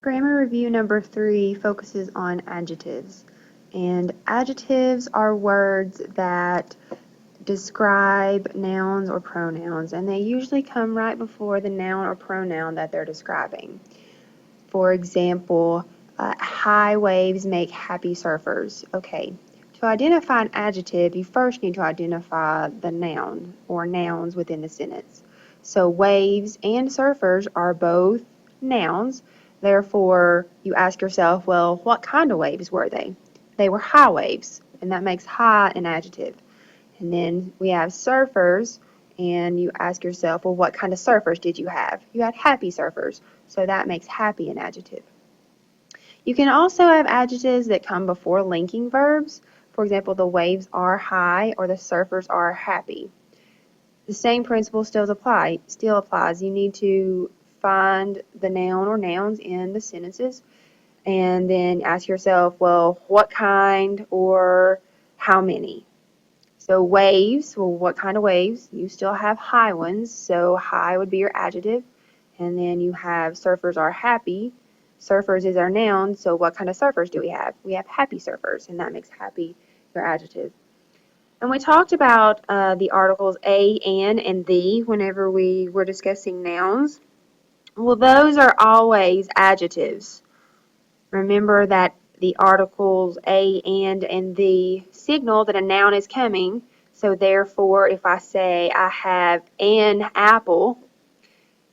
Grammar review number 3 focuses on adjectives. And adjectives are words that describe nouns or pronouns, and they usually come right before the noun or pronoun that they're describing. For example, high waves make happy surfers. Okay, to identify an adjective, you first need to identify the noun or nouns within the sentence. So waves and surfers are both nouns. Therefore, you ask yourself, well, what kind of waves were they? They were high waves, and that makes high an adjective. And then we have surfers, and you ask yourself, well, what kind of surfers did you have? You had happy surfers, so that makes happy an adjective. You can also have adjectives that come before linking verbs. For example, the waves are high or the surfers are happy. The same principle still applies. You need to find the noun or nouns in the sentences and then ask yourself, well, what kind or how many? So waves, well, what kind of waves? You still have high ones, so high would be your adjective. And then you have surfers are happy. Surfers is our noun, so what kind of surfers do we have? We have happy surfers, and that makes happy your adjective. And we talked about the articles a, an, and the whenever we were discussing nouns. Well, those are always adjectives. Remember that the articles a, and the signal that a noun is coming. So therefore, if I say I have an apple,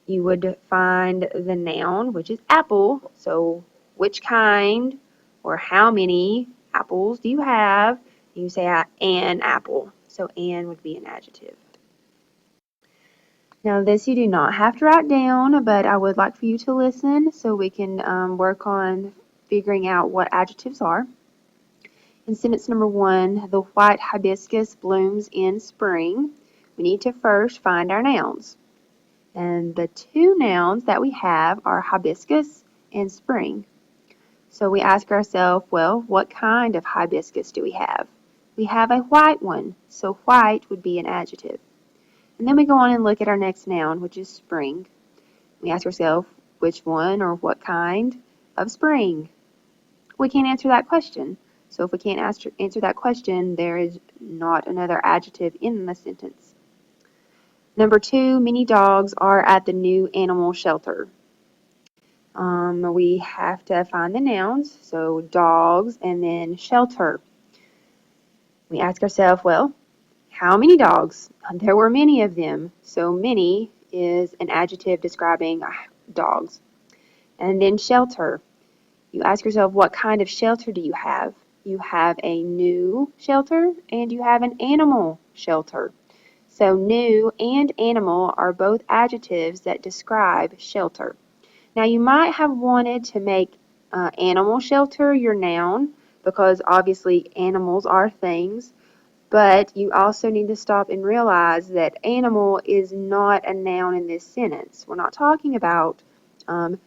you would find the noun, which is apple. So which kind or how many apples do you have? You say an apple. So an would be an adjective. Now this you do not have to write down, but I would like for you to listen so we can work on figuring out what adjectives are. In sentence number 1, the white hibiscus blooms in spring. We need to first find our nouns. And the two nouns that we have are hibiscus and spring. So we ask ourselves, well, what kind of hibiscus do we have? We have a white one, so white would be an adjective. And then we go on and look at our next noun, which is spring. We ask ourselves, which one or what kind of spring? We can't answer that question. So if we can't answer that question, there is not another adjective in the sentence. Number 2, many dogs are at the new animal shelter. We have to find the nouns, so dogs and then shelter. We ask ourselves, well, how many dogs? There were many of them, so many is an adjective describing dogs. And then shelter. You ask yourself, what kind of shelter do you have? You have a new shelter and you have an animal shelter. So new and animal are both adjectives that describe shelter. Now you might have wanted to make animal shelter your noun because obviously animals are things, but you also need to stop and realize that animal is not a noun in this sentence. We're not talking about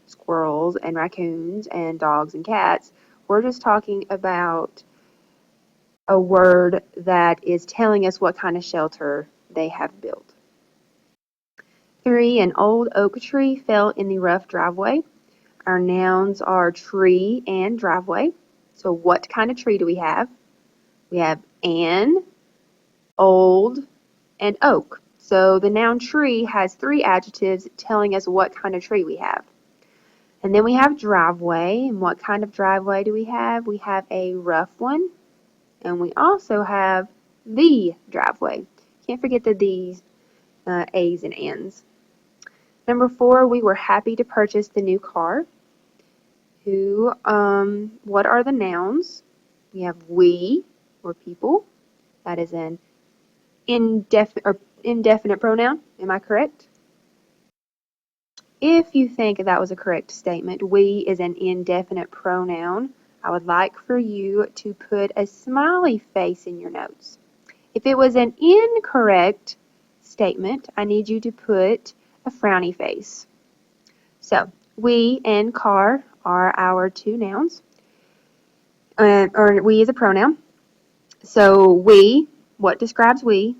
squirrels and raccoons and dogs and cats. We're just talking about a word that is telling us what kind of shelter they have built. 3, an old oak tree fell in the rough driveway. Our nouns are tree and driveway. So what kind of tree do we have? We have an, old, and oak. So the noun tree has 3 adjectives telling us what kind of tree we have. And then we have driveway. And what kind of driveway do we have? We have a rough one. And we also have the driveway. Can't forget the these, A's and ands. Number 4, we were happy to purchase the new car. What are the nouns? We have we, or people. That is an indefinite pronoun. Am I correct? If you think that was a correct statement, we is an indefinite pronoun. I would like for you to put a smiley face in your notes. If it was an incorrect statement, I need you to put a frowny face. So, we and car are our 2 nouns, or we is a pronoun. So, we, what describes we?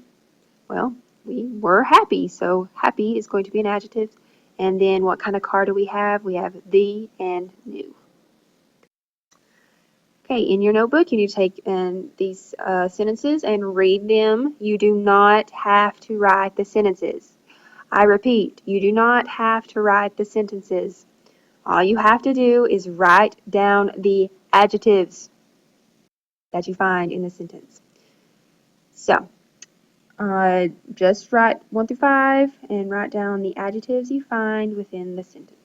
Well, we were happy, so happy is going to be an adjective. And then what kind of car do we have? We have the and new. Okay, in your notebook, you need to take these sentences and read them. You do not have to write the sentences. I repeat, you do not have to write the sentences. All you have to do is write down the adjectives that you find in the sentence. So, just write 1 through 5 and write down the adjectives you find within the sentence.